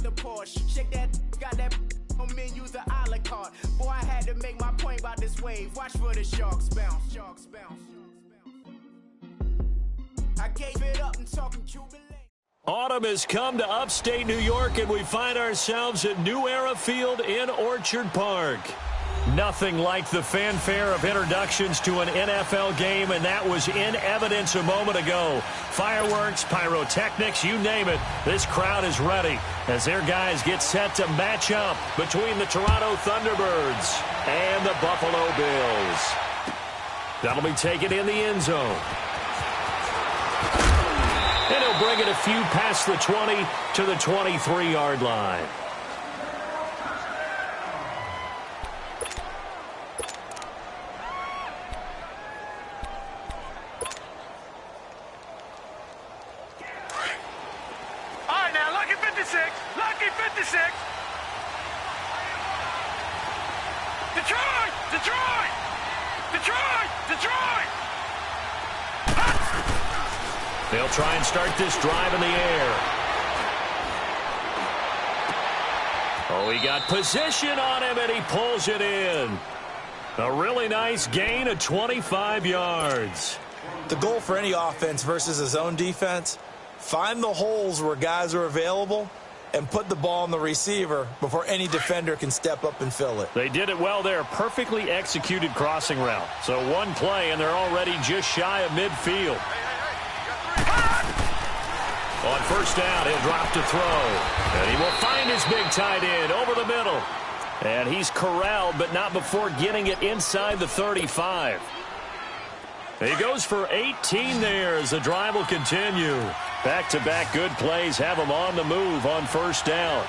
out the Porsche. Shake that, got that on menus, the a la carte. Boy, I had to make my point about this wave. Watch for the sharks bounce. Sharks bounce. I gave it up and talking Cuban. Autumn has come to upstate New York, and we find ourselves at New Era Field in Orchard Park. Nothing like the fanfare of introductions to an NFL game, and that was in evidence a moment ago. Fireworks, pyrotechnics, you name it. This crowd is ready as their guys get set to match up between the Toronto Thunderbirds and the Buffalo Bills. That'll be taken in the end zone. And he'll bring it a few past the 20 to the 23-yard line. All right, now, lucky 56. Lucky 56. Detroit! Detroit! Detroit! Detroit! They'll try and start this drive in the air. Oh, he got position on him, and he pulls it in. A really nice gain of 25 yards. The goal for any offense versus a zone defense, find the holes where guys are available and put the ball on the receiver before any defender can step up and fill it. They did it well there. Perfectly executed crossing route. So one play, and they're already just shy of midfield. On first down, he'll drop to throw. And he will find his big tight end over the middle. And he's corralled, but not before getting it inside the 35. He goes for 18 there as the drive will continue. Back-to-back good plays have him on the move on first down.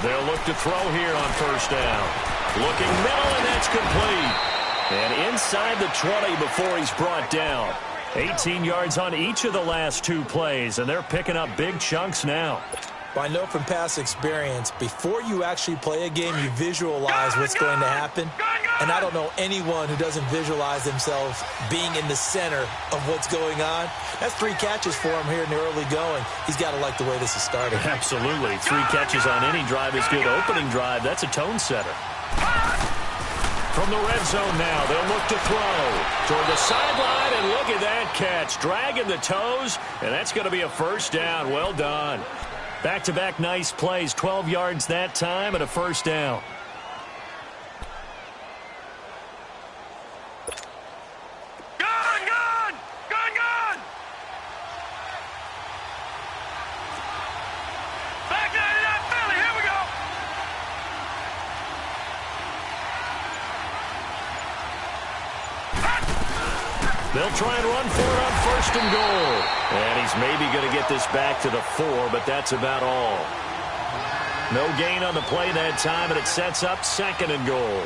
They'll look to throw here on first down. Looking middle, and that's complete. And inside the 20 before he's brought down. 18 yards on each of the last two plays, and they're picking up big chunks now. I know from past experience, before you actually play a game, you visualize what's going to happen. And I don't know anyone who doesn't visualize themselves being in the center of what's going on. That's 3 catches for him here in the early going. He's got to like the way this is starting. Absolutely. 3 catches on any drive is good. Opening drive, that's a tone setter. From the red zone now, they'll look to throw toward the sideline, and look at that catch. Dragging the toes, and that's going to be a first down. Well done. Back-to-back nice plays, 12 yards that time, and a first down. They'll try and run for it on first and goal. And he's maybe going to get this back to the 4, but that's about all. No gain on the play that time, and it sets up second and goal.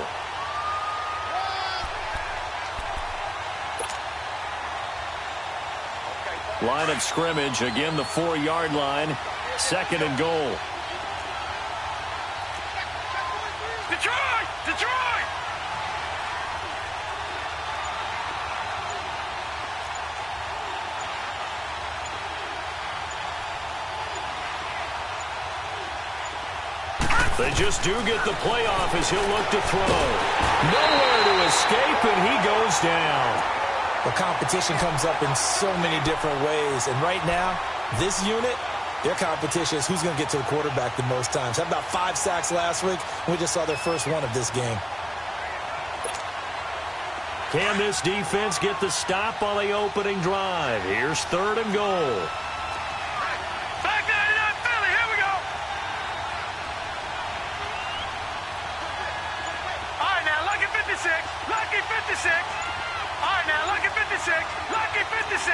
Line of scrimmage, again the 4-yard line, second and goal. Detroit! Detroit! They just do get the playoff as he'll look to throw. Nowhere to escape, and he goes down. The competition comes up in so many different ways. And right now, this unit, their competition is who's going to get to the quarterback the most times. How about 5 sacks last week? We just saw their first one of this game. Can this defense get the stop on the opening drive? Here's third and goal. Lucky 56. All right, now, lucky 56. Lucky 56.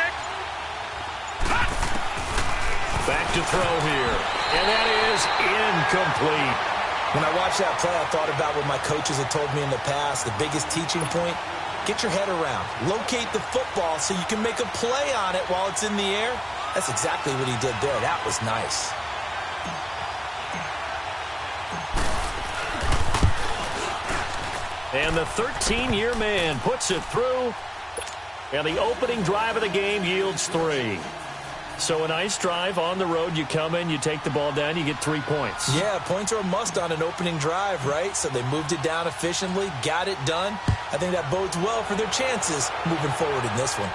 Back to throw here. And that is incomplete. When I watched that play, I thought about what my coaches had told me in the past. The biggest teaching point, get your head around. Locate the football so you can make a play on it while it's in the air. That's exactly what he did there. That was nice. And the 13-year man puts it through. And the opening drive of the game yields 3. So a nice drive on the road. You come in, you take the ball down, you get 3 points. Yeah, points are a must on an opening drive, right? So they moved it down efficiently, got it done. I think that bodes well for their chances moving forward in this one.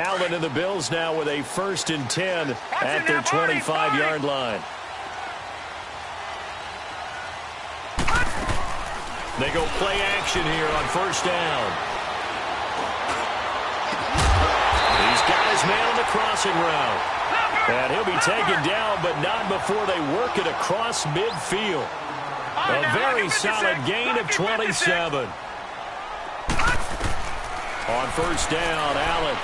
Allen and the Bills now with a 1st and 10 at their 25-yard line. They go play action here on 1st down. He's got his man on the crossing route. And he'll be taken down, but not before they work it across midfield. A very solid gain of 27. On 1st down, Allen.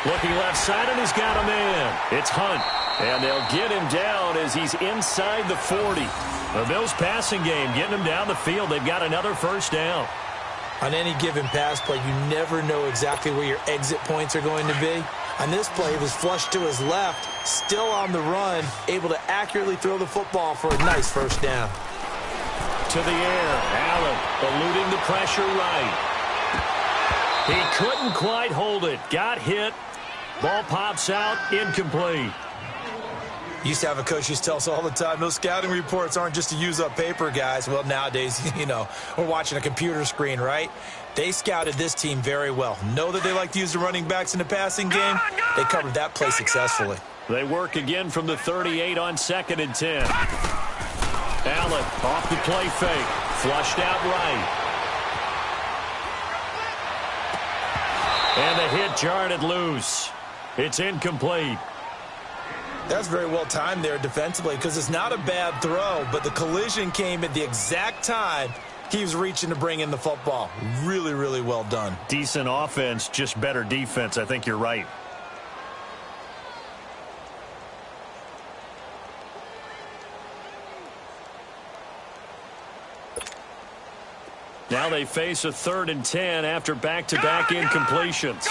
Looking left side, and he's got a man. It's Hunt, and they'll get him down as he's inside the 40. The Bills passing game, getting him down the field. They've got another 1st down. On any given pass play, you never know exactly where your exit points are going to be. On this play, he was flushed to his left, still on the run, able to accurately throw the football for a nice 1st down. To the air, Allen eluding the pressure right. He couldn't quite hold it. Got hit. Ball pops out, incomplete. Used to have a coach used to tell us all the time, those scouting reports aren't just to use up paper, guys. Well, nowadays, we're watching a computer screen, right? They scouted this team very well. Know that they like to use the running backs in the passing game. They covered that play successfully. They work again from the 38 on 2nd and 10. Allen off the play fake. Flushed out right. And the hit jarred it loose. It's incomplete. That's very well timed there defensively because it's not a bad throw, but the collision came at the exact time he was reaching to bring in the football. Really, really well done. Decent offense, just better defense. I think you're right. Now they face a 3rd and 10 after back-to-back incompletions.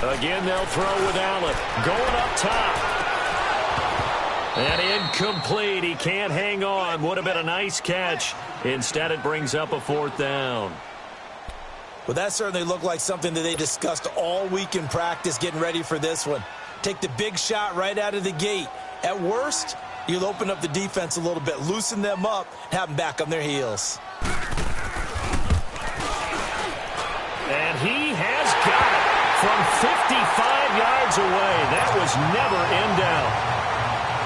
Again, they'll throw with Allen. Going up top. And incomplete. He can't hang on. Would have been a nice catch. Instead, it brings up a 4th down. Well, that certainly looked like something that they discussed all week in practice getting ready for this one. Take the big shot right out of the gate. At worst, you'll open up the defense a little bit, loosen them up, and have them back on their heels. And he has got it from 55 yards away. That was never in doubt.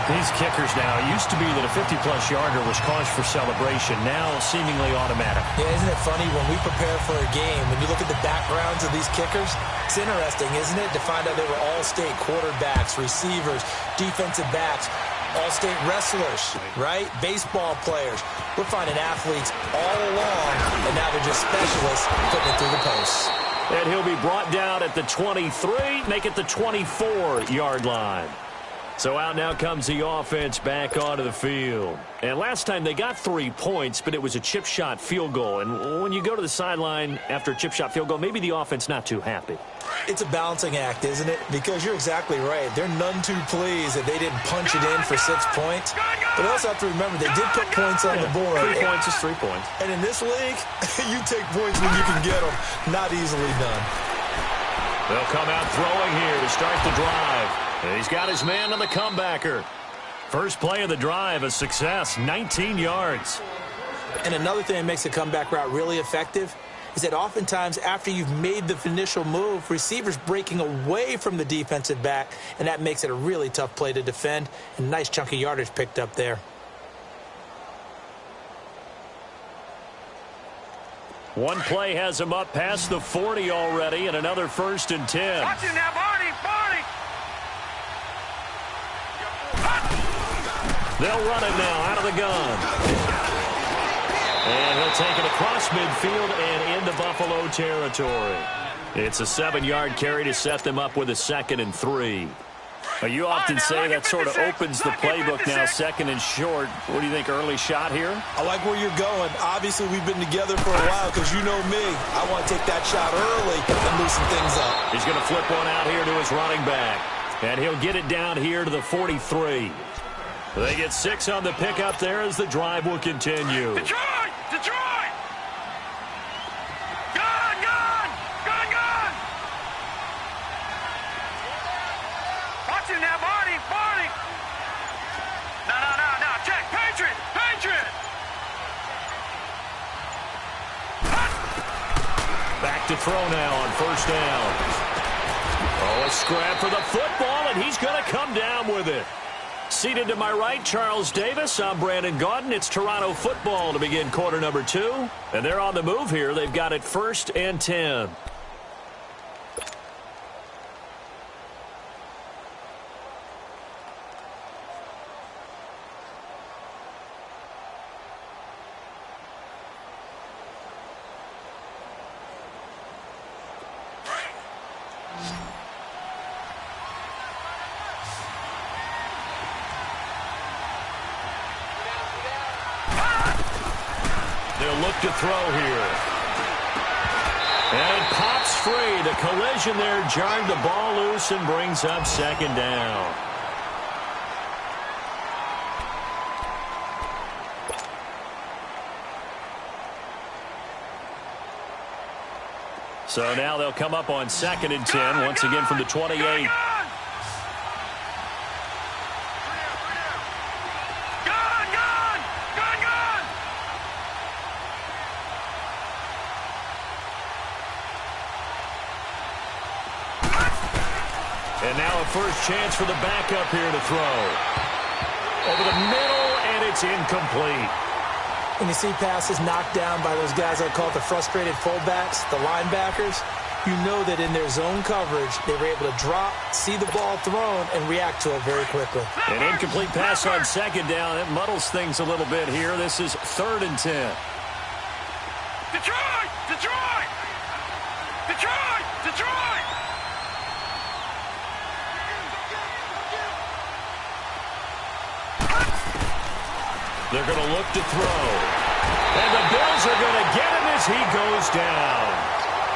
These kickers now, it used to be that a 50-plus yarder was cause for celebration. Now seemingly automatic. Yeah, isn't it funny when we prepare for a game, when you look at the backgrounds of these kickers, it's interesting, isn't it, to find out they were all-state quarterbacks, receivers, defensive backs, all-state wrestlers, right? Baseball players. We're finding athletes all along, and now they're just specialists putting it through the posts. And he'll be brought down at the 23, make it the 24-yard line. So out now comes the offense back onto the field. And last time they got 3 points, but it was a chip shot field goal. And when you go to the sideline after a chip shot field goal, maybe the offense not too happy. It's a balancing act, isn't it? Because you're exactly right. They're none too pleased that they didn't punch it in for 6 points. But they also have to remember they did put points on the board. 3 points is 3 points. And in this league, you take points when you can get them. Not easily done. They'll come out throwing here to start the drive. And he's got his man on the comebacker. First play of the drive, a success, 19 yards. And another thing that makes the comeback route really effective is that oftentimes after you've made the initial move, receivers breaking away from the defensive back, and that makes it a really tough play to defend. And nice chunk of yardage picked up there. One play has him up past the 40 already, and another 1st and 10. Watch him now, Barney! They'll run it now out of the gun. And he'll take it across midfield and into Buffalo territory. It's a 7-yard carry to set them up with a 2nd and 3. Well, you often say that sort of opens the playbook now, second and short. What do you think, early shot here? I like where you're going. Obviously, we've been together for a while because you know me. I want to take that shot early and loosen things up. He's going to flip one out here to his running back. And he'll get it down here to the 43. They get 6 on the pickup there as the drive will continue. Detroit! Detroit! Gun! Gun! Gun! Gun! Watching that, Marty! Marty! No. Check! Patriot! Patriot! Back to throw now on first down. Oh, a scrap for the football, and he's going to come down with it. Seated to my right, Charles Davis. I'm Brandon Gaudin. It's Toronto football to begin quarter number 2. And they're on the move here. They've got it 1st and 10. They'll look to throw here. And it pops free. The collision there jarred the ball loose and brings up 2nd down. So now they'll come up on 2nd and 10, once again from the 28. And now a first chance for the backup here to throw. Over the middle, and it's incomplete. When you see passes knocked down by those guys I call the frustrated fullbacks, the linebackers, you know that in their zone coverage, they were able to drop, see the ball thrown, and react to it very quickly. An incomplete pass on 2nd down. It muddles things a little bit here. This is 3rd and 10. Detroit! Detroit! Detroit! Detroit! They're going to look to throw. And the Bills are going to get him as he goes down.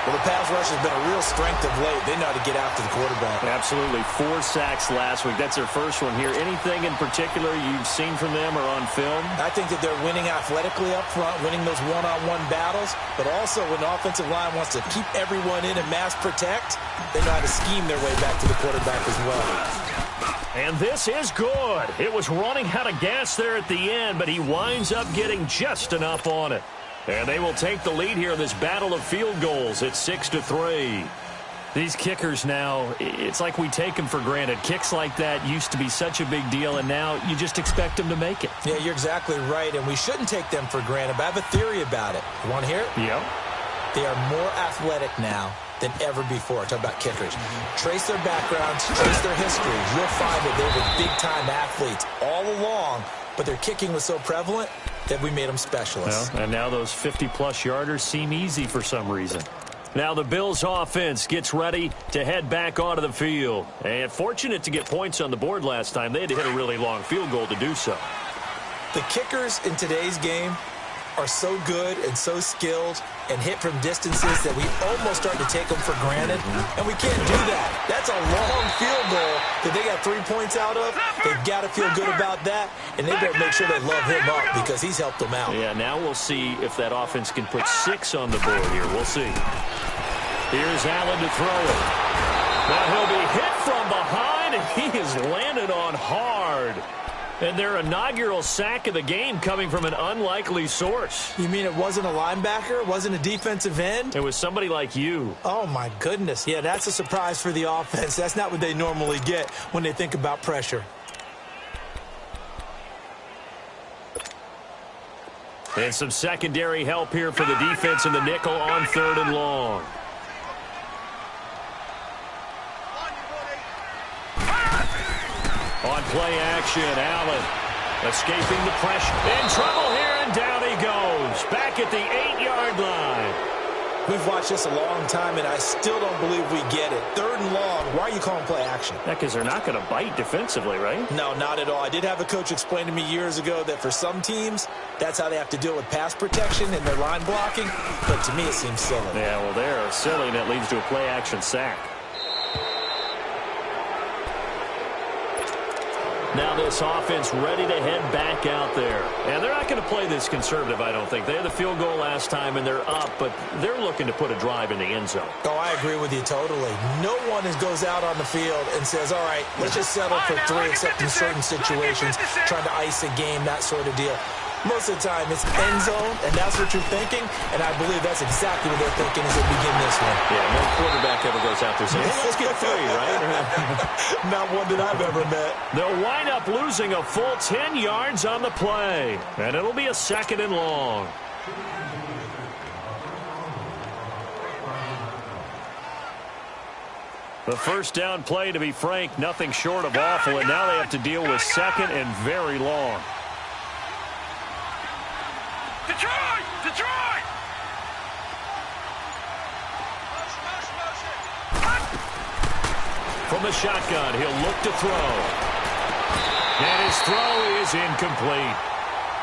Well, the pass rush has been a real strength of late. They know how to get after the quarterback. Absolutely. 4 sacks last week. That's their first one here. Anything in particular you've seen from them or on film? I think that they're winning athletically up front, winning those one-on-one battles, but also when the offensive line wants to keep everyone in and mass protect, they know how to scheme their way back to the quarterback as well. And this is good. It was running out of gas there at the end, but he winds up getting just enough on it. And they will take the lead here in this battle of field goals. It's 6-3. These kickers now, it's like we take them for granted. Kicks like that used to be such a big deal, and now you just expect them to make it. Yeah, you're exactly right, and we shouldn't take them for granted, but I have a theory about it. You want to hear it? Yep. They are more athletic now than ever before. Talk about kickers. Trace their backgrounds, trace their histories. You'll find that they were big-time athletes all along, but their kicking was so prevalent that we made them specialists. Well, and now those 50-plus yarders seem easy for some reason. Now the Bills offense gets ready to head back onto the field. And fortunate to get points on the board last time. They had to hit a really long field goal to do so. The kickers in today's game are so good and so skilled and hit from distances that we almost start to take them for granted, and we can't do that. That's a long field goal that they got 3 points out of. They've got to feel good about that, and they better make sure they love him up because he's helped them out. Yeah, now we'll see if that offense can put 6 on the board here. We'll see. Here's Allen to throw it. Now he'll be hit from behind, and he is landed on hard. And their inaugural sack of the game coming from an unlikely source. You mean it wasn't a linebacker? It wasn't a defensive end? It was somebody like you. Oh, my goodness. Yeah, that's a surprise for the offense. That's not what they normally get when they think about pressure. And some secondary help here for the defense in the nickel on 3rd and long. On play action, Allen escaping the pressure. In trouble here, and down he goes. Back at the 8-yard line. We've watched this a long time, and I still don't believe we get it. 3rd and long, why are you calling play action? Yeah, because they're not going to bite defensively, right? No, not at all. I did have a coach explain to me years ago that for some teams, that's how they have to deal with pass protection and their line blocking. But to me, it seems silly. Yeah, well, they're silly, and it leads to a play action sack. Now this offense ready to head back out there. And they're not going to play this conservative, I don't think. They had the field goal last time, and they're up, but they're looking to put a drive in the end zone. Oh, I agree with you totally. No one goes out on the field and says, all right, let's just settle for 3, except in certain situations, trying to ice a game, that sort of deal. Most of the time, it's end zone, and that's what you're thinking, and I believe that's exactly what they're thinking as they begin this one. Yeah, no quarterback ever goes out there saying, hey, let's get 3, right? Not one that I've ever met. They'll wind up losing a full 10 yards on the play, and it'll be a 2nd and long. The first down play, to be frank, nothing short of awful, and now they have to deal with 2nd and very long. Detroit! Detroit! From the shotgun, he'll look to throw. And his throw is incomplete.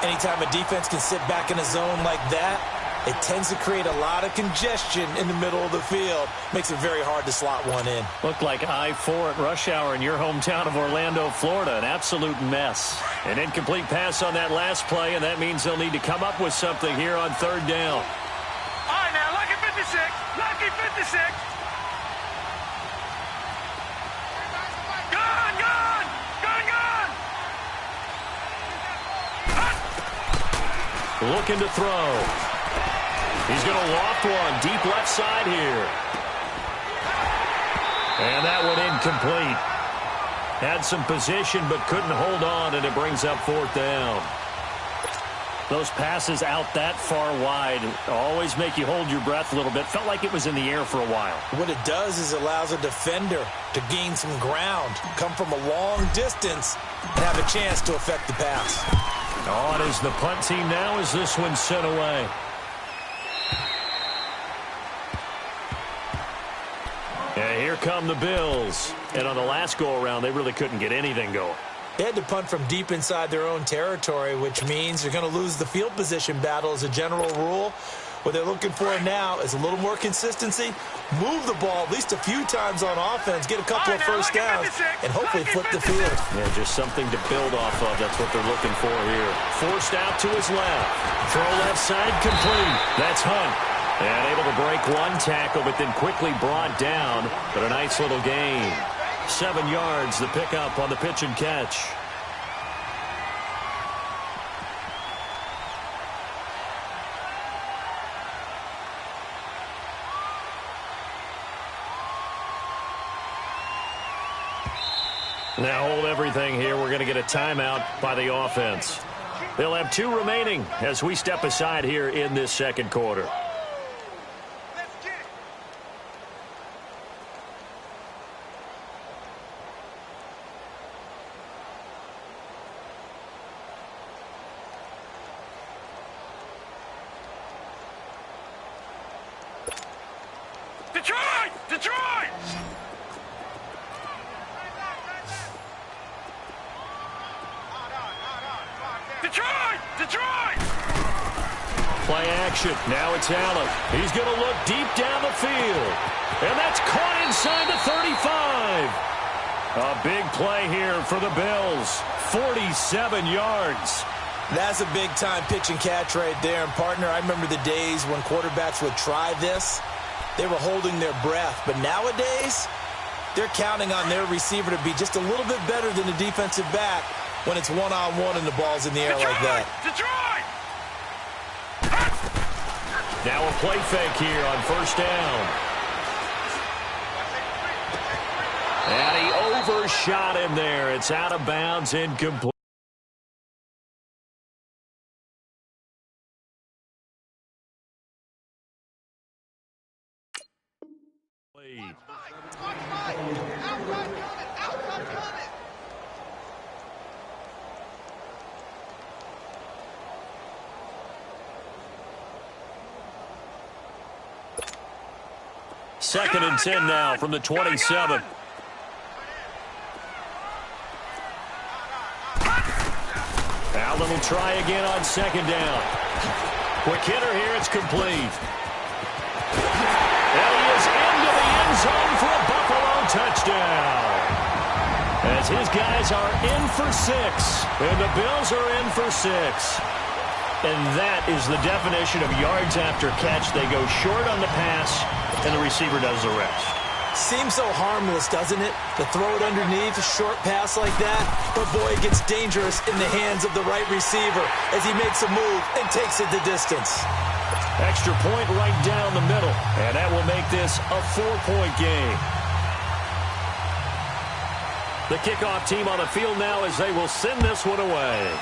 Anytime a defense can sit back in a zone like that, it tends to create a lot of congestion in the middle of the field. Makes it very hard to slot one in. Looked like I-4 at rush hour in your hometown of Orlando, Florida. An absolute mess. An incomplete pass on that last play, and that means they'll need to come up with something here on 3rd down. All right, now, lucky 56. Lucky 56. Gun, gun! Gun, gun! Looking to throw. He's going to loft one deep left side here. And that one incomplete. Had some position but couldn't hold on, and it brings up 4th down. Those passes out that far wide always make you hold your breath a little bit. Felt like it was in the air for a while. What it does is it allows a defender to gain some ground, come from a long distance, and have a chance to affect the pass. On is the punt team now as this one's sent away. And here come the Bills. And on the last go-around, they really couldn't get anything going. They had to punt from deep inside their own territory, which means they're going to lose the field position battle as a general rule. What they're looking for now is a little more consistency, move the ball at least a few times on offense, get a couple of first downs, and hopefully flip the field. Yeah, just something to build off of. That's what they're looking for here. Forced out to his left. Throw left side complete. That's Hunt. And able to break one tackle, but then quickly brought down. But a nice little gain. 7 yards, the pickup on the pitch and catch. Now hold everything here. We're going to get a timeout by the offense. They'll have 2 remaining as we step aside here in this second quarter. Detroit! Detroit! Detroit! Detroit! Play action. Now it's Allen. He's going to look deep down the field. And that's caught inside the 35. A big play here for the Bills. 47 yards. That's a big-time pitch and catch right there. And, partner, I remember the days when quarterbacks would try this. They were holding their breath. But nowadays, they're counting on their receiver to be just a little bit better than the defensive back when it's one-on-one and the ball's in the air like that. Detroit! Now a play fake here on first down. And he overshot him there. It's out of bounds, incomplete. 2nd and 10 now from the 27. Allen will try again on 2nd down. Quick hitter here. It's complete. And he is into the end zone for a Buffalo touchdown. As his guys are in for 6. And the Bills are in for 6. And that is the definition of yards after catch. They go short on the pass, and the receiver does the rest. Seems so harmless, doesn't it? To throw it underneath, a short pass like that. But, boy, it gets dangerous in the hands of the right receiver as he makes a move and takes it the distance. Extra point right down the middle, and that will make this a 4-point game. The kickoff team on the field now as they will send this one away.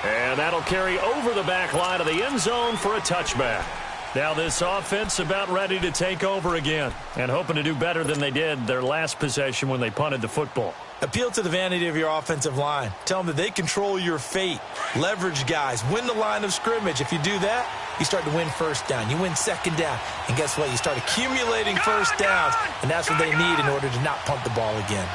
And that'll carry over the back line of the end zone for a touchback. Now this offense about ready to take over again and hoping to do better than they did their last possession when they punted the football. Appeal to the vanity of your offensive line. Tell them that they control your fate. Leverage guys. Win the line of scrimmage. If you do that, you start to win first down. You win second down. And guess what? You start accumulating first downs. And that's what they need in order to not punt the ball again.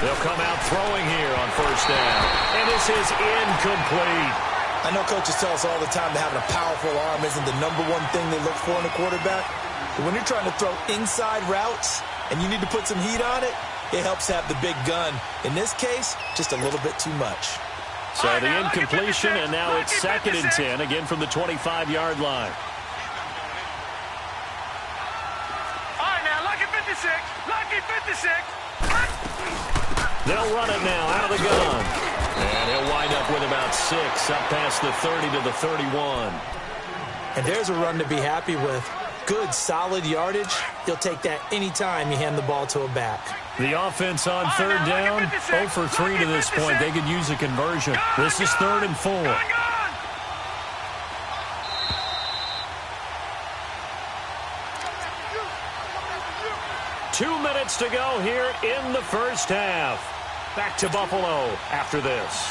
They'll come out throwing here on first down. And this is incomplete. I know coaches tell us all the time that having a powerful arm isn't the number one thing they look for in a quarterback. But when you're trying to throw inside routes and you need to put some heat on it, it helps have the big gun. In this case, just a little bit too much. So the incompletion, and now it's 2nd and 10, again from the 25-yard line. All right, now, lucky 56. Lucky 56. They'll run it now out of the gun. And he'll wind up with about 6 up past the 30 to the 31. And there's a run to be happy with. Good, solid yardage. You'll take that anytime you hand the ball to a back. The offense on 3rd down, 0 for 3 to this point. They could use a conversion. This is 3rd and 4. 2 minutes to go here in the first half. Back to Buffalo after this.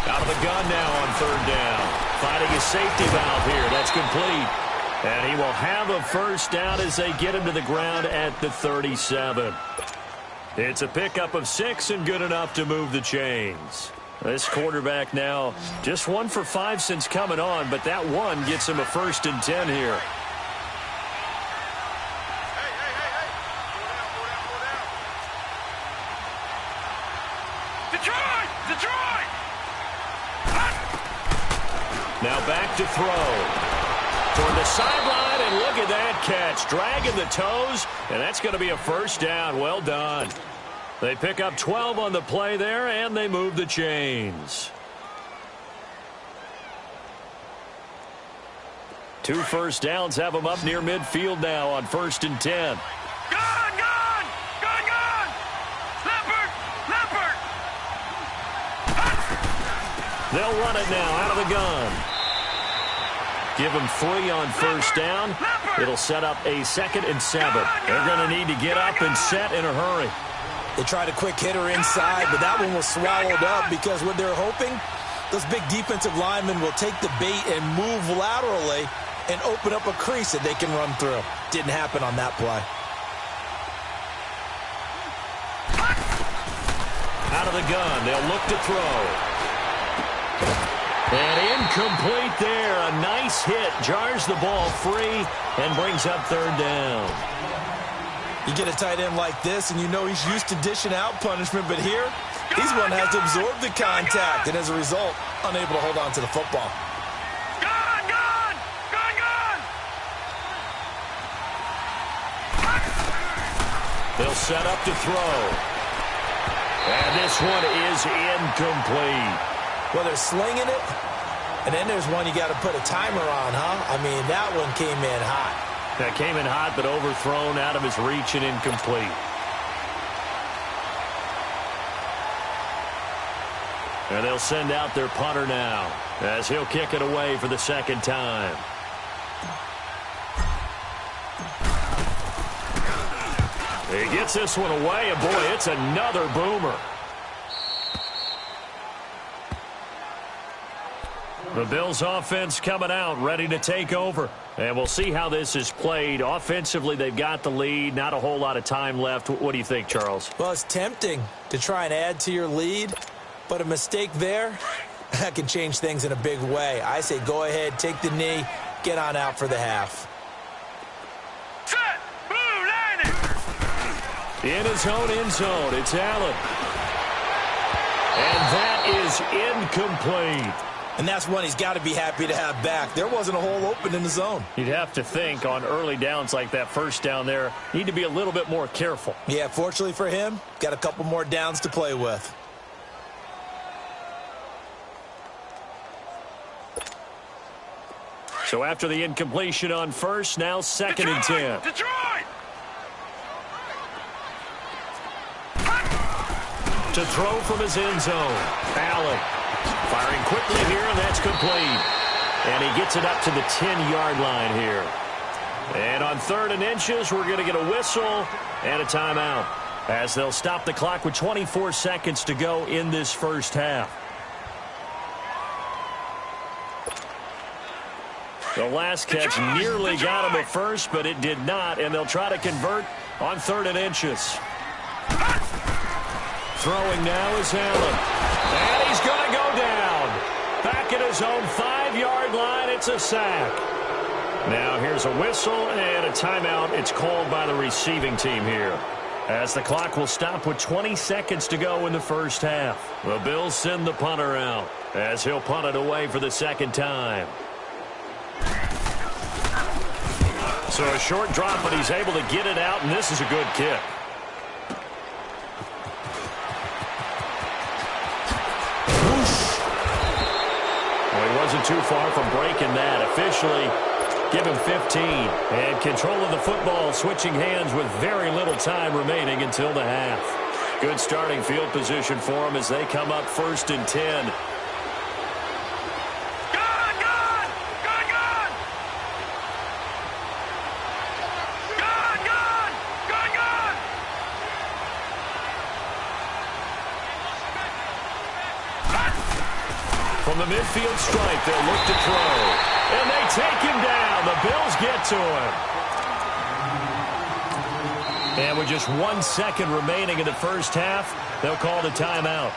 Out of the gun now on 3rd down. Finding his safety valve here. That's complete. And he will have a first down as they get him to the ground at the 37. It's a pickup of 6 and good enough to move the chains. This quarterback now just 1 for 5 since coming on, but that one gets him a 1st and 10 here. Now back to throw. Toward the sideline, and look at that catch. Dragging the toes, and that's going to be a first down. Well done. They pick up 12 on the play there, and they move the chains. 2 first downs have them up near midfield now on 1st and 10. They'll run it now out of the gun. Give them 3 on first down. It'll set up a 2nd and 7. They're going to need to get up and set in a hurry. They tried a quick hitter inside, but that one was swallowed up because what they're hoping, those big defensive linemen will take the bait and move laterally and open up a crease that they can run through. Didn't happen on that play. Out of the gun, they'll look to throw. And incomplete there. A nice hit. Jars the ball free and brings up 3rd down. You get a tight end like this, and you know he's used to dishing out punishment, but here, he's one that has to absorb the contact, and as a result, unable to hold on to the football. They'll set up to throw. And this one is incomplete. Well, they're slinging it, and then there's one you got to put a timer on, huh? I mean, that one came in hot. That came in hot but overthrown out of his reach and incomplete. And they'll send out their punter now as he'll kick it away for the second time. He gets this one away, and boy, it's another boomer. The Bills offense coming out, ready to take over. And we'll see how this is played. Offensively, they've got the lead. Not a whole lot of time left. What do you think, Charles? Well, it's tempting to try and add to your lead, but a mistake there, that can change things in a big way. I say go ahead, take the knee, get on out for the half. Set, blue, line it. In his own end zone, it's Allen. And that is incomplete. And that's one he's got to be happy to have back. There wasn't a hole open in the zone. You'd have to think on early downs like that first down there, need to be a little bit more careful. Yeah, fortunately for him, got a couple more downs to play with. So after the incompletion on first, now second and 10. Detroit! To throw from his end zone, Allen. Firing quickly here, and that's complete. And he gets it up to the 10-yard line here. And on 3rd and inches, we're going to get a whistle and a timeout as they'll stop the clock with 24 seconds to go in this first half. The last catch nearly got him at first, but it did not, and they'll try to convert on 3rd and inches. Throwing now is Allen. And he's going to go down. Back at his own 5-yard line, it's a sack. Now here's a whistle and a timeout. It's called by the receiving team here, as the clock will stop with 20 seconds to go in the first half. The Bills send the punter out as he'll punt it away for the second time. So a short drop, but he's able to get it out, and this is a good kick. Wasn't too far from breaking that. Officially, give him 15. And control of the football, switching hands with very little time remaining until the half. Good starting field position for them as they come up 1st and 10. From the midfield stripe, they'll look to throw. And they take him down. The Bills get to him. And with just 1 second remaining in the first half, they'll call the timeout.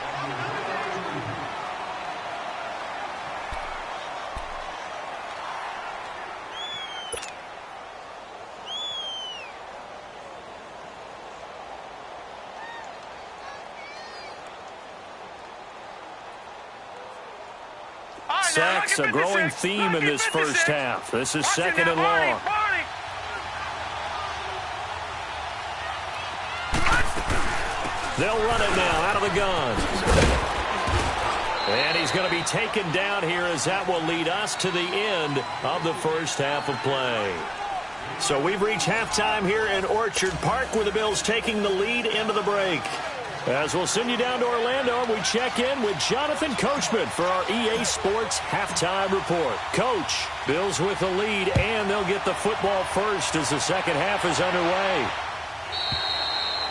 Sacks, a growing theme in this first half. This is 2nd and long. They'll run it now out of the gun. And he's going to be taken down here as that will lead us to the end of the first half of play. So we've reached halftime here in Orchard Park with the Bills taking the lead into the break. As we'll send you down to Orlando, and we check in with Jonathan Coachman for our EA Sports Halftime Report. Coach, Bills with the lead, and they'll get the football first as the second half is underway.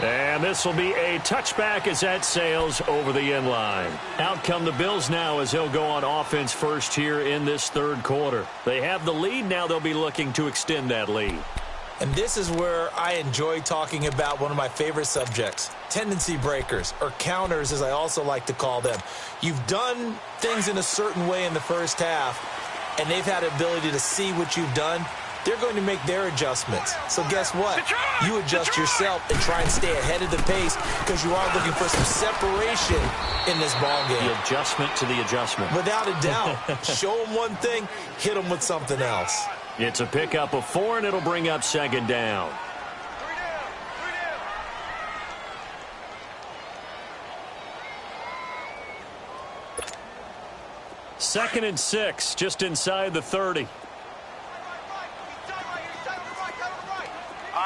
And this will be a touchback as that sails over the end line. Out come the Bills now as they'll go on offense first here in this 3rd quarter. They have the lead. Now they'll be looking to extend that lead. And this is where I enjoy talking about one of my favorite subjects, tendency breakers, or counters as I also like to call them. You've done things in a certain way in the first half, and they've had the ability to see what you've done. They're going to make their adjustments. So guess what? You adjust yourself and try and stay ahead of the pace because you are looking for some separation in this ball game. The adjustment to the adjustment. Without a doubt. Show them one thing, hit them with something else. It's a pickup of 4, and it'll bring up 2nd down. Second and 6, just inside the 30.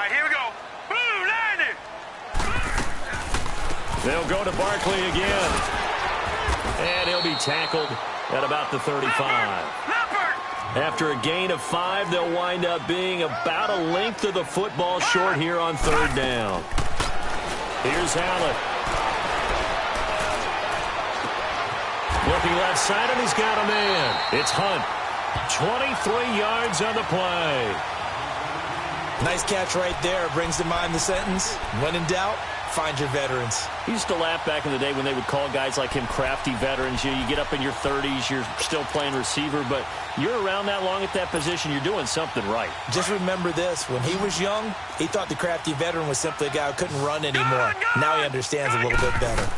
right, here we go. Boom, landed. They'll go to Barkley again. And he'll be tackled at about the 35. After a gain of 5, they'll wind up being about a length of the football short here on third down. Here's Allen. Looking left side, and he's got a man. It's Hunt. 23 yards on the play. Nice catch right there. Brings to mind the sentence, when in doubt, find your veterans. He used to laugh back in the day when they would call guys like him crafty veterans. You get up in your 30s, you're still playing receiver, but you're around that long at that position, you're doing something right. Just remember this. When he was young, he thought the crafty veteran was simply a guy who couldn't run anymore. Now he understands a little bit better.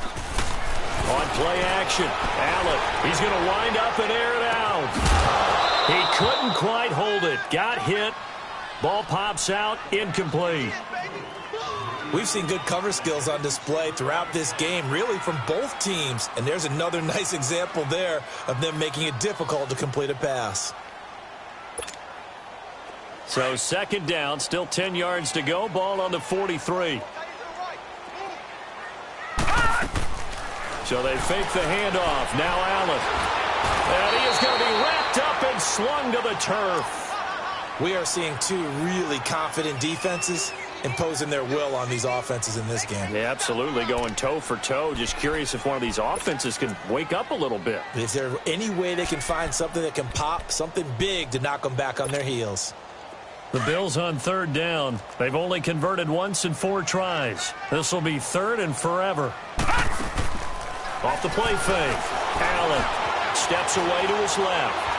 On play action, Allen, he's going to wind up and air it out. He couldn't quite hold it. Got hit. Ball pops out, incomplete. We've seen good cover skills on display throughout this game, really from both teams. And there's another nice example there of them making it difficult to complete a pass. So second down, still 10 yards to go. Ball on the 43. So they fake the handoff. Now Allen. And he is going to be wrapped up and slung to the turf. We are seeing two really confident defenses imposing their will on these offenses in this game. Yeah, absolutely, going toe for toe. Just curious if one of these offenses can wake up a little bit. Is there any way they can find something that can pop, something big to knock them back on their heels? The Bills on third down. They've only converted once in 4 tries. This will be third and forever. Off the play fake. Allen steps away to his left.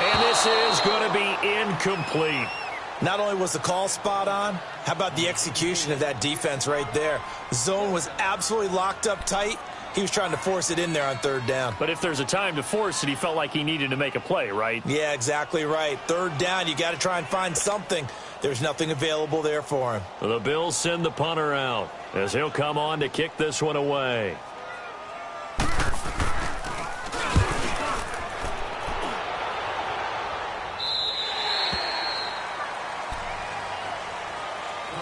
And this is going to be incomplete. Not only was the call spot on, how about the execution of that defense right there? The zone was absolutely locked up tight. He was trying to force it in there on third down. But if there's a time to force it, he felt like he needed to make a play, right? Yeah, exactly right. Third down, you got to try and find something. There's nothing available there for him. The Bills send the punter out as he'll come on to kick this one away.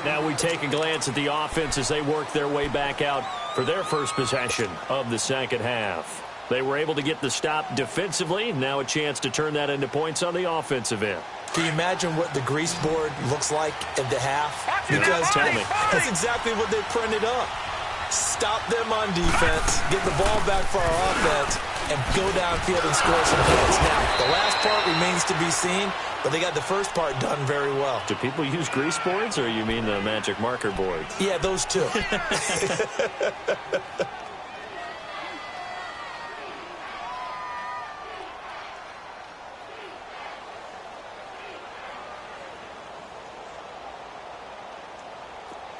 Now we take a glance at the offense as they work their way back out for their first possession of the second half. They were able to get the stop defensively. Now a chance to turn that into points on the offensive end. Can you imagine what the grease board looks like at the half? Because Tell me. that's exactly what they printed up. Stop them on defense, get the ball back for our offense, and go downfield and score some points. Now, the last part remains to be seen, but they got the first part done very well. Do people use grease boards, or you mean the magic marker board? Yeah, those two.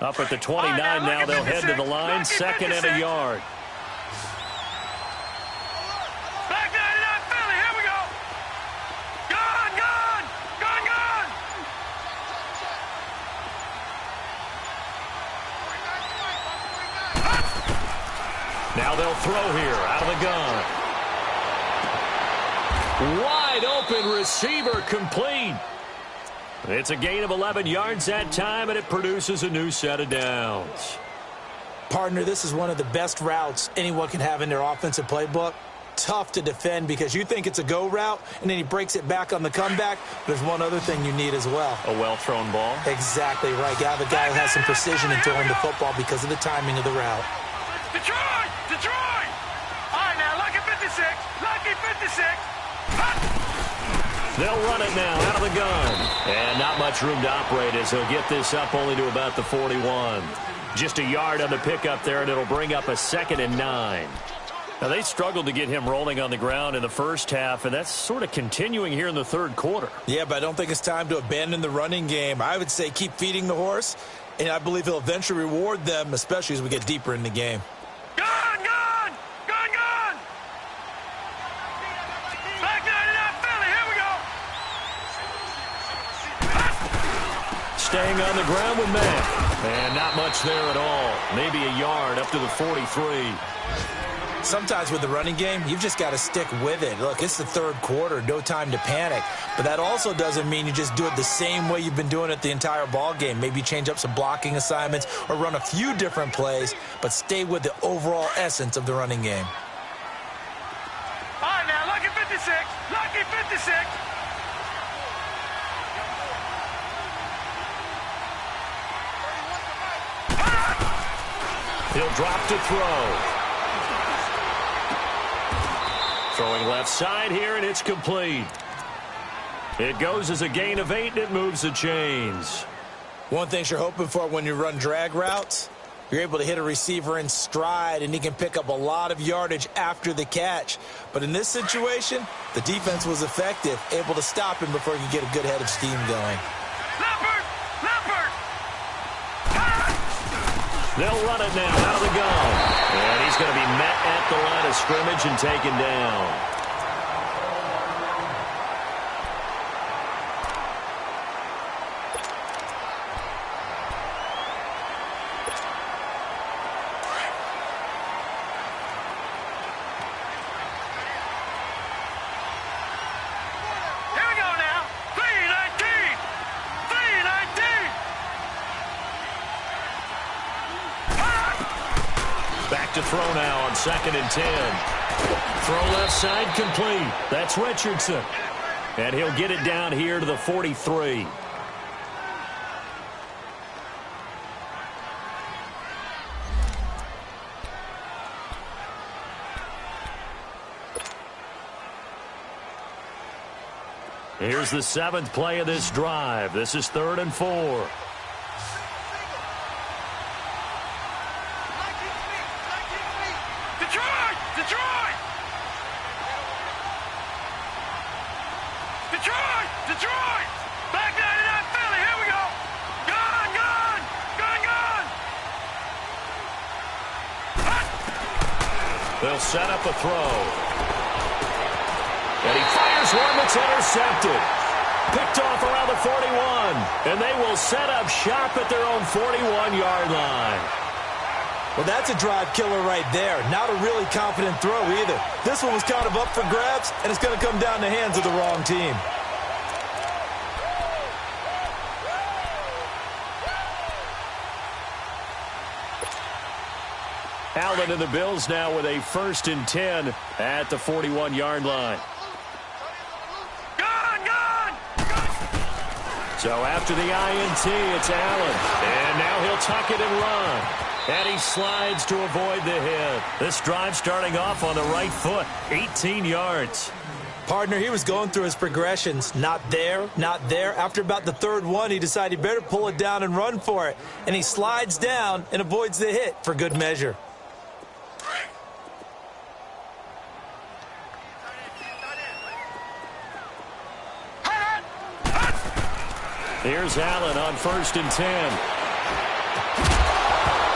Up at the 29 now, they'll head to the line, second and a yard. Back 99 Philly, here we go. Gone, gone, gone, gone. Now they'll throw here, out of the gun. Wide open receiver, complete. It's a gain of 11 yards that time, and it produces a new set of downs. Partner, this is one of the best routes anyone can have in their offensive playbook. Tough to defend because you think it's a go route, and then he breaks it back on the comeback. There's one other thing you need as well. A well-thrown ball. Exactly right. You have a guy who has some precision in throwing the football because of the timing of the route. Detroit, Detroit. All right, now, lucky 56, lucky 56. They'll run it now out of the gun. And not much room to operate as he'll get this up only to about the 41. Just a yard on the pickup there, and it'll bring up a 2nd and 9. Now, they struggled to get him rolling on the ground in the first half, and that's sort of continuing here in the third quarter. Yeah, but I don't think it's time to abandon the running game. I would say keep feeding the horse, and I believe he'll eventually reward them, especially as we get deeper in the game. Gone, gone, gone, gone. Back 99 Philly, here we go. Staying on the ground with Matt. And not much there at all. Maybe a yard up to the 43. Sometimes with the running game, you've just got to stick with it. Look, it's the third quarter, no time to panic. But that also doesn't mean you just do it the same way you've been doing it the entire ball game. Maybe change up some blocking assignments or run a few different plays, but stay with the overall essence of the running game. All right, now, lucky 56. Lucky 56. He'll drop to throw. Throwing left side here, and it's complete. It goes as a gain of 8, and it moves the chains. One thing you're hoping for when you run drag routes, you're able to hit a receiver in stride, and he can pick up a lot of yardage after the catch. But in this situation, the defense was effective, able to stop him before he could get a good head of steam going. Leopard! Leopard! They'll run it now out of the gun. And he's going to be met at the line of scrimmage and taken down. Here we go now. 319! 319! Back to throw now on 2nd and 10. Throw left side complete. That's Richardson. And he'll get it down here to the 43. Here's the 7th play of this drive. This is 3rd and 4. Detroit! Detroit! Detroit! Detroit! Back 99 Philly. Here we go. Gun, gun! Gun, gun! They'll set up a throw. And he fires one that's intercepted. Picked off around the 41. And they will set up shop at their own 41-yard line. Well, that's a drive killer right there. Not a really confident throw either. This one was kind of up for grabs, and it's going to come down the hands of the wrong team. Allen and the Bills now with a 1st and 10 at the 41-yard line. Gun, gun! So after the INT, it's Allen. And now he'll tuck it and run. And he slides to avoid the hit. This drive starting off on the right foot, 18 yards. Partner, he was going through his progressions. Not there, not there. After about the 3rd one, he decided he better pull it down and run for it. And he slides down and avoids the hit for good measure. Here's Allen on 1st and 10.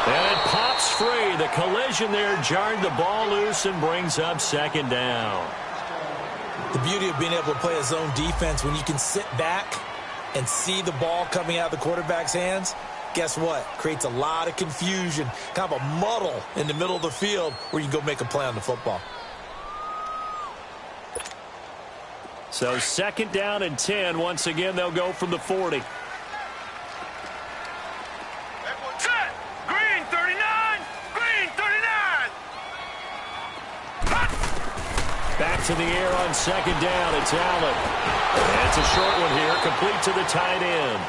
And it pops free. The collision there jarred the ball loose and brings up 2nd down. The beauty of being able to play a zone defense when you can sit back and see the ball coming out of the quarterback's hands, guess what? Creates a lot of confusion, kind of a muddle in the middle of the field where you can go make a play on the football. So 2nd down and 10. Once again, they'll go from the 40. Set! Green 39! Green 39! Back to the air on 2nd down. It's Allen. And it's a short one here, complete to the tight end.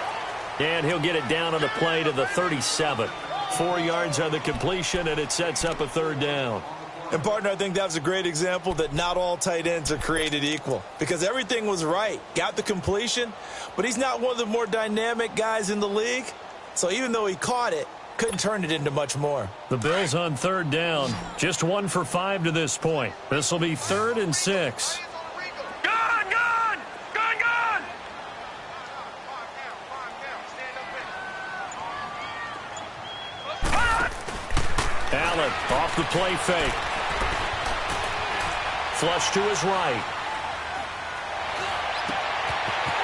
And he'll get it down on the play to the 37. 4 yards on the completion, and it sets up a 3rd down. And, partner, I think that was a great example that not all tight ends are created equal because everything was right. Got the completion, but he's not one of the more dynamic guys in the league. So even though he caught it, couldn't turn it into much more. The Bills on 3rd down, just 1 for 5 to this point. This will be 3rd and 6. Gun, gun! Gun, gun! Allen off the play fake. Flush to his right.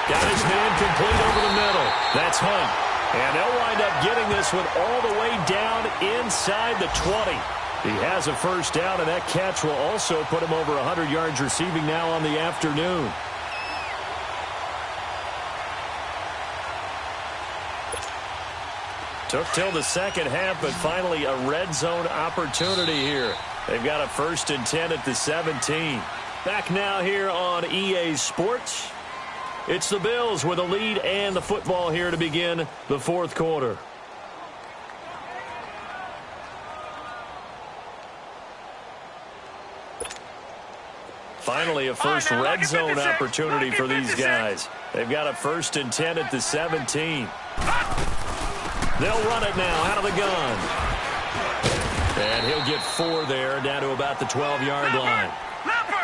Got his man complete over the middle. That's Hunt. And they'll wind up getting this one all the way down inside the 20. He has a first down, and that catch will also put him over 100 yards receiving now on the afternoon. Took till the second half, but finally a red zone opportunity here. They've got a 1st and 10 at the 17. Back now here on EA Sports. It's the Bills with a lead and the football here to begin the fourth quarter. Finally, a first red zone opportunity for these guys. They've got a 1st and 10 at the 17. They'll run it now out of the gun. And he'll get 4 there, down to about the 12-yard line.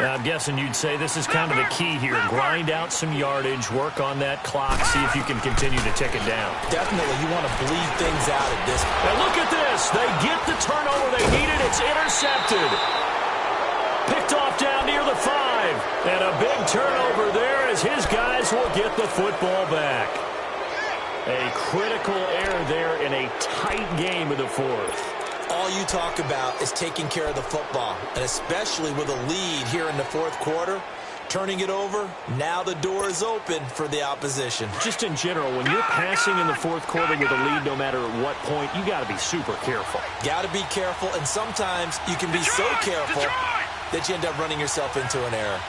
Now, I'm guessing you'd say this is kind of the key here. Grind out some yardage, work on that clock, see if you can continue to tick it down. Definitely, you want to bleed things out at this point. And look at this. They get the turnover they needed. It's intercepted. Picked off down near the 5. And a big turnover there as his guys will get the football back. A critical error there in a tight game of the fourth. All you talk about is taking care of the football, and especially with a lead here in the fourth quarter, turning it over, now the door is open for the opposition. Just in general, when you're passing in the fourth quarter with a lead, no matter at what point, you got to be super careful. Got to be careful, and sometimes you can be so careful that you end up running yourself into an error.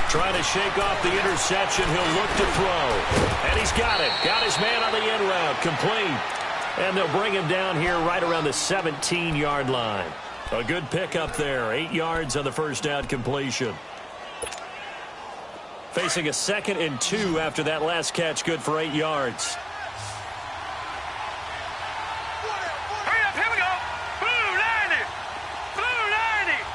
Trying to shake off the interception. He'll look to throw. And he's got it. Got his man on the end route. Complete. And they'll bring him down here right around the 17-yard line. A good pickup there. 8 yards on the first down completion. Facing a 2nd and 2 after that last catch. Good for 8 yards. Hurry up. Here we go. Blue 90. Blue 90.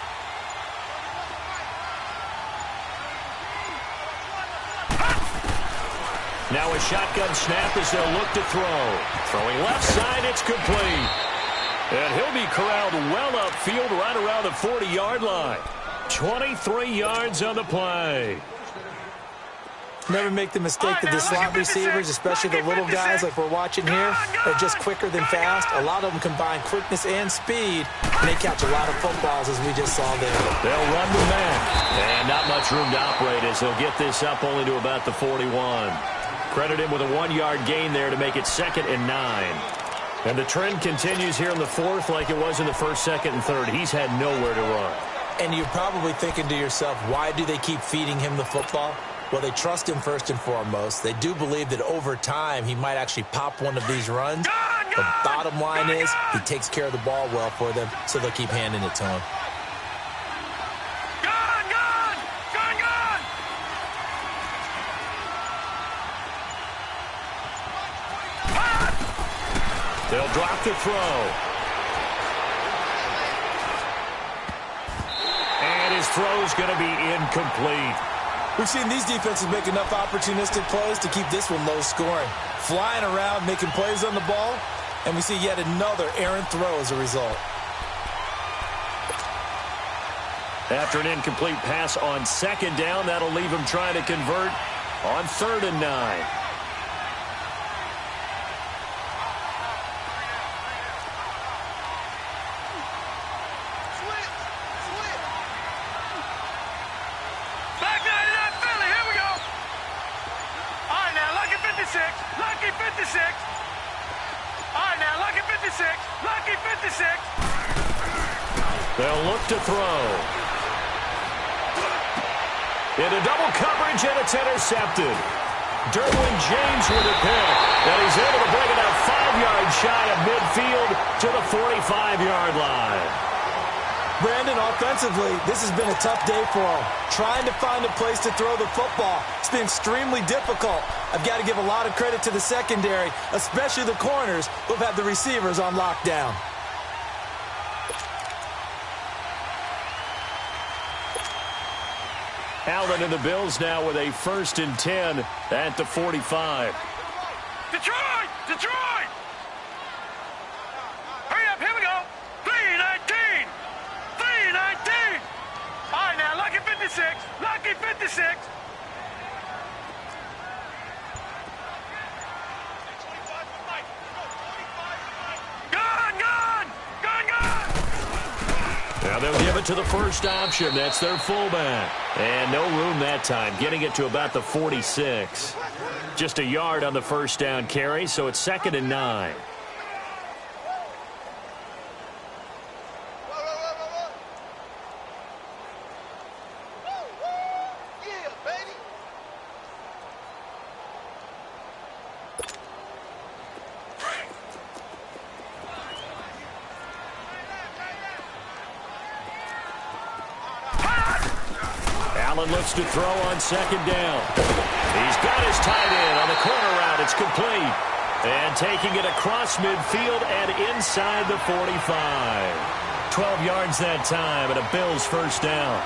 Now a shotgun snap as they'll look to throw. Throwing left side, it's complete. And he'll be corralled well upfield right around the 40-yard line. 23 yards on the play. Never make the mistake that the slot receivers, especially the little guys like we're watching here, are just quicker than fast. A lot of them combine quickness and speed, and they catch a lot of footballs, as we just saw there. They'll run the man. And not much room to operate as they'll get this up only to about the 41. Credit him with a 1-yard gain there to make it 2nd and 9. And the trend continues here in the fourth like it was in the 1st, 2nd, and 3rd. He's had nowhere to run. And you're probably thinking to yourself, why do they keep feeding him the football? Well, they trust him first and foremost. They do believe that over time he might actually pop one of these runs. The bottom line is he takes care of the ball well for them, so they'll keep handing it to him. They'll drop the throw. And his throw's going to be incomplete. We've seen these defenses make enough opportunistic plays to keep this one low scoring. Flying around, making plays on the ball, and we see yet another errant throw as a result. After an incomplete pass on 2nd down, that'll leave him trying to convert on 3rd and 9. Lucky 56. All right, now, lucky 56. Lucky 56. They'll look to throw. Into double coverage, and it's intercepted. Derwin James with a pick. And he's able to bring it out 5 yards shy of midfield to the 45-yard line. Brandon, offensively, this has been a tough day for him. Trying to find a place to throw the football. It's been extremely difficult. I've got to give a lot of credit to the secondary, especially the corners who've had the receivers on lockdown. Allen and the Bills now with a 1st and 10 at the 45. Detroit! Detroit! Hurry up, here we go. 3-19. 3-19. All right, now, lucky 56. Lucky 56. Now they'll give it to the first option. That's their fullback. And no room that time, getting it to about the 46. Just a yard on the first down carry, so it's 2nd and 9. Allen looks to throw on 2nd down. He's got his tight end on the corner route. It's complete. And taking it across midfield and inside the 45. 12 yards that time and a Bills first down.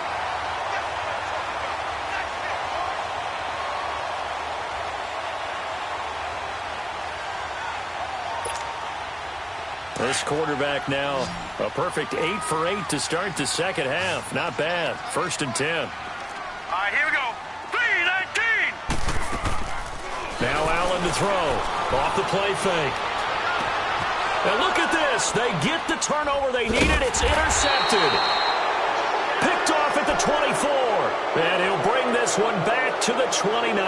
This quarterback now a perfect 8 for 8 to start the second half. Not bad. 1st and 10. All right, here we go. 3-19. Now Allen to throw. Off the play fake. And look at this. They get the turnover they needed. It's intercepted. Picked off at the 24. And he'll bring this one back to the 29.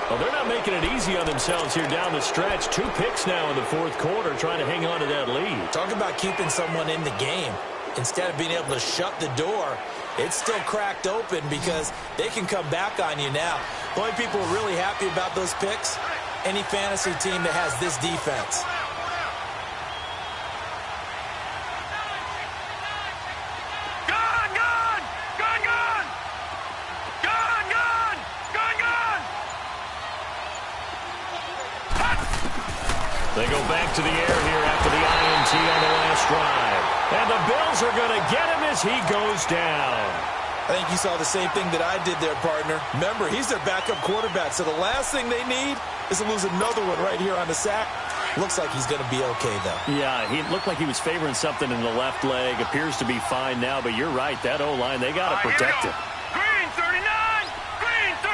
Well, they're not making it easy on themselves here down the stretch. 2 picks now in the 4th quarter trying to hang on to that lead. Talk about keeping someone in the game. Instead of being able to shut the door, it's still cracked open because they can come back on you now. The only people who are really happy about those picks, any fantasy team that has this defense. They go back to the air here after the INT on the last drive. And the Bills are going to get him as he goes down. I think you saw the same thing that I did there, partner. Remember, he's their backup quarterback, so the last thing they need is to lose another one right here on the sack. Looks like he's going to be okay, though. Yeah, he looked like he was favoring something in the left leg. Appears to be fine now, but you're right. That O-line, they got to protect him. Green 39! Green 39!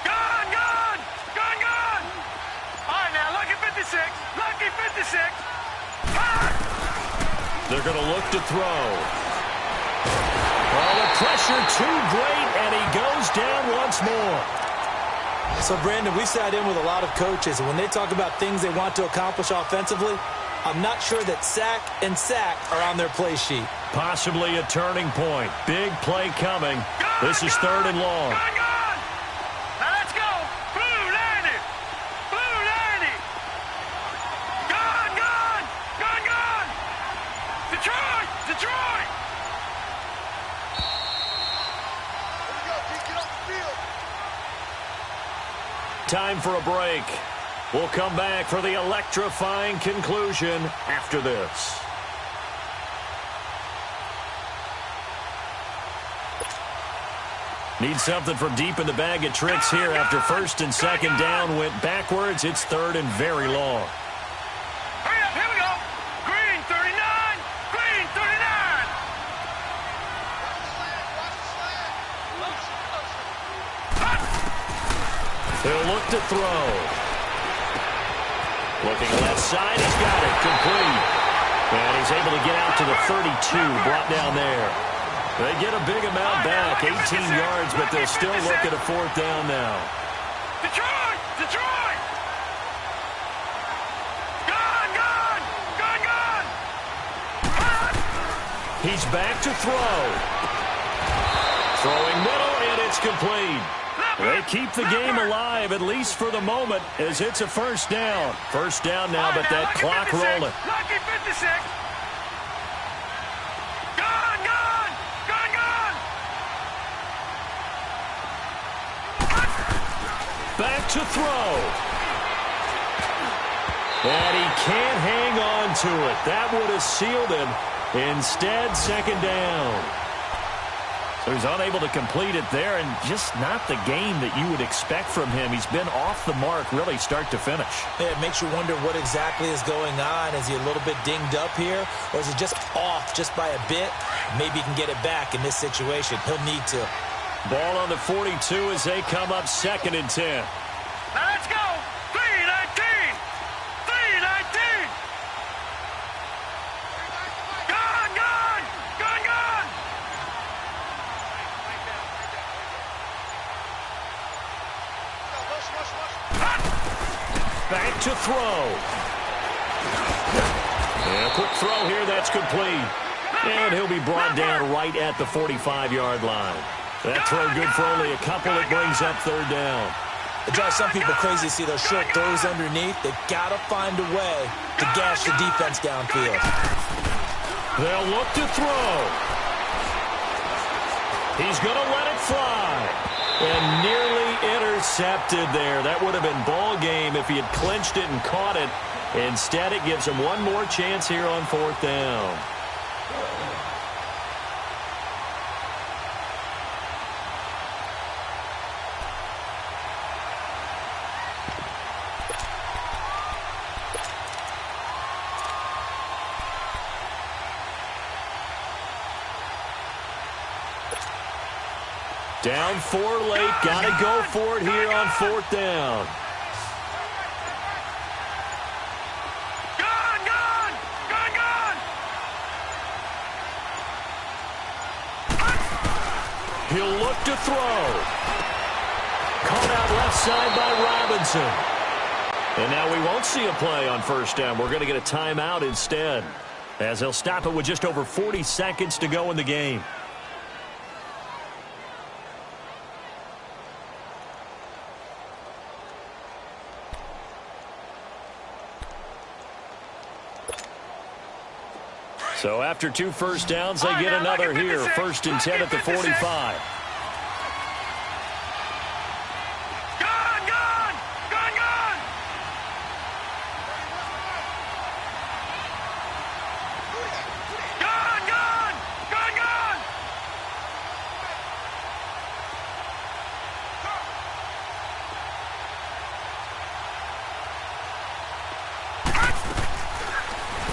Gone! Gone! Gone! Gone! All right, now, lucky 56. Lucky 56. They're going to look to throw. Well, the pressure too great, and he goes down once more. So, Brandon, we sat in with a lot of coaches, and when they talk about things they want to accomplish offensively, I'm not sure that sack and sack are on their play sheet. Possibly a turning point. Big play coming. This is 3rd and long. Now let's go. Blue 90. Blue 90. Gone, gone. Gone, gone. Detroit. Detroit. Here we go. Get off the field. Time for a break. We'll come back for the electrifying conclusion after this. Need something from deep in the bag of tricks here after 1st and 2nd down went backwards. It's 3rd and very long. Hurry up, here we go. Green 39. Green 39. They'll look to throw. Looking left side, he's got it, complete. And he's able to get out to the 32, brought down there. They get a big amount back, 18 yards, but they'll still look at a 4th down now. Detroit! Detroit! Gone! Gone! Gone! Gone! He's back to throw. Throwing middle, and it's complete. They keep the game alive, at least for the moment, as it's a 1st down. 1st down now, but that clock rolling. Lucky 56. Gone, gone, gone, gone. Back to throw. And he can't hang on to it. That would have sealed him. Instead, 2nd down. So he's unable to complete it there, and just not the game that you would expect from him. He's been off the mark, really, start to finish. Yeah, it makes you wonder what exactly is going on. Is he a little bit dinged up here, or is he just off just by a bit? Maybe he can get it back in this situation. He'll need to. Ball on the 42 as they come up 2nd and 10. Now let's go. 3-19. 3-19. back to throw. And a quick throw here, that's complete. And he'll be brought down right at the 45-yard line. That throw good for only a couple. It brings up third down. It drives some people crazy to see those short throws underneath. They've got to find a way to gash the defense downfield. They'll look to throw. He's going to let it fly. And nearly intercepted there. That would have been ball game if he had clinched it and caught it. Instead, it gives him one more chance here on fourth down. Down 4 late. Got to go for it here on fourth down. He'll look to throw. Caught out left side by Robinson. And now we won't see a play on first down. We're going to get a timeout instead, as they'll stop it with just over 40 seconds to go in the game. So after 2 first downs, they get another here. 1st and 10 at the 45.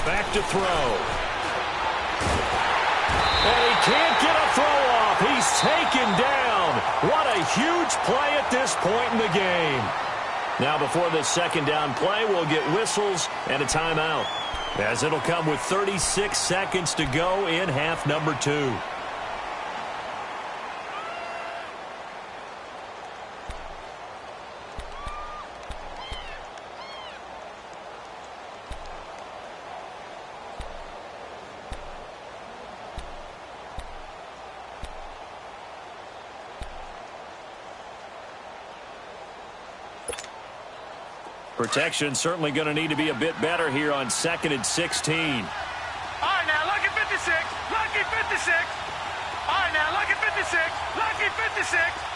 Back to throw. And he can't get a throw off. He's taken down. What a huge play at this point in the game. Now before this second down play, we'll get whistles and a timeout, as it'll come with 36 seconds to go in half number 2. Protection certainly going to need to be a bit better here on 2nd and 16. All right, now, lucky 56. Lucky 56. All right, now, lucky 56. Lucky 56.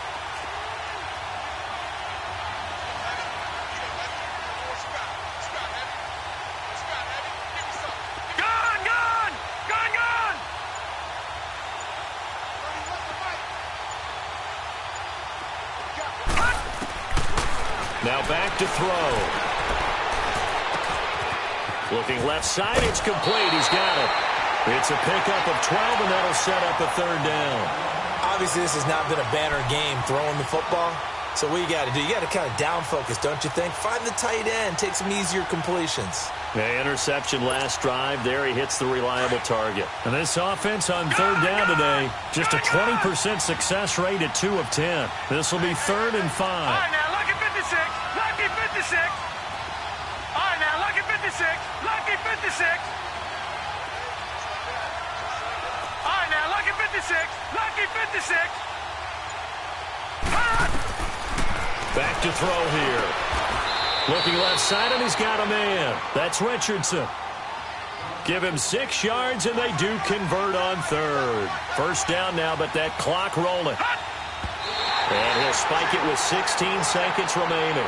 Now back to throw. Looking left side, it's complete. He's got it. It's a pickup of 12, and that'll set up a third down. Obviously, this has not been a banner game throwing the football. So what you got to do, you got to kind of down focus, don't you think? Find the tight end, take some easier completions. The interception last drive. There he hits the reliable target. And this offense on third down today, just a 20% success rate at 2 of 10. This will be 3rd and 5. All right, now, lucky 56. Lucky 56. All right, now, lucky 56. Lucky 56. All right, now, lucky 56. Lucky 56. Back to throw here. Looking left side, and he's got a man. That's Richardson. Give him 6 yards, and they do convert on 3rd. First down now, but that clock rolling. And he'll spike it with 16 seconds remaining.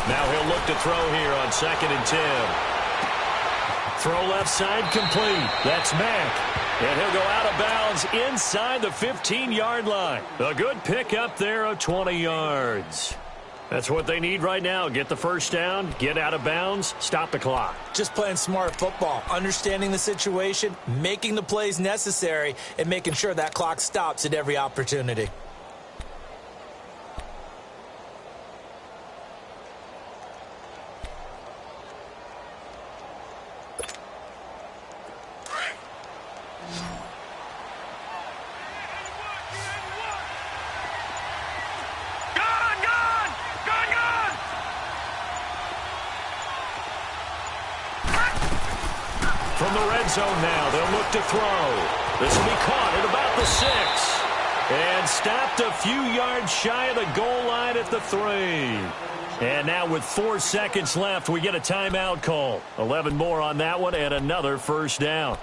Now he'll look to throw here on 2nd and 10. Throw left side complete. That's Mack. And he'll go out of bounds inside the 15-yard line. A good pickup there of 20 yards. That's what they need right now. Get the first down, get out of bounds, stop the clock. Just playing smart football, understanding the situation, making the plays necessary, and making sure that clock stops at every opportunity. From the red zone now, they'll look to throw. This will be caught at about the 6. And stopped a few yards shy of the goal line at the 3. And now with 4 seconds left, we get a timeout call. 11 more on that one and another first down.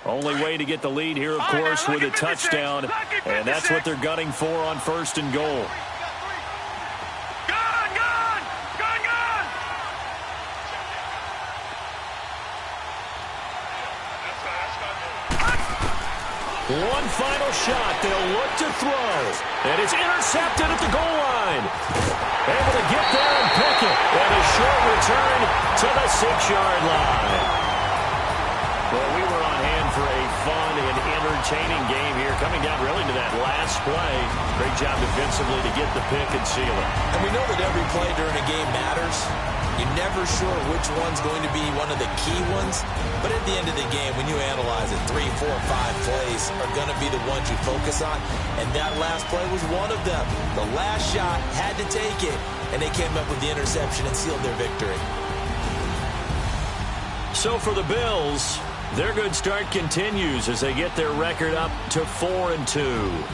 Only way to get the lead here, of course, with a touchdown. And that's what they're gunning for on 1st and goal. One final shot. They'll look to throw. And it's intercepted at the goal line. Able to get there and pick it. And a short return to the 6-yard line. Well, we were on hand for a fun and entertaining game here, coming down really to that last play. Great job defensively to get the pick and seal it. And we know that every play during a game matters. You're never sure which one's going to be one of the key ones. But at the end of the game, when you analyze it, 3, 4, 5 plays are going to be the ones you focus on. And that last play was one of them. The last shot had to take it, and they came up with the interception and sealed their victory. So for the Bills, their good start continues as they get their record up to 4-2.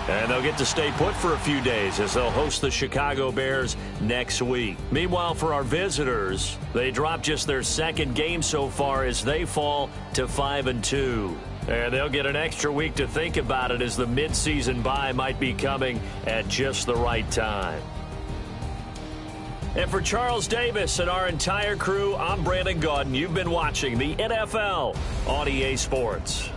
And they'll get to stay put for a few days as they'll host the Chicago Bears next week. Meanwhile, for our visitors, they drop just their 2nd game so far as they fall to 5-2. And they'll get an extra week to think about it as the midseason bye might be coming at just the right time. And for Charles Davis and our entire crew, I'm Brandon Gaudin. You've been watching the NFL on EA Sports.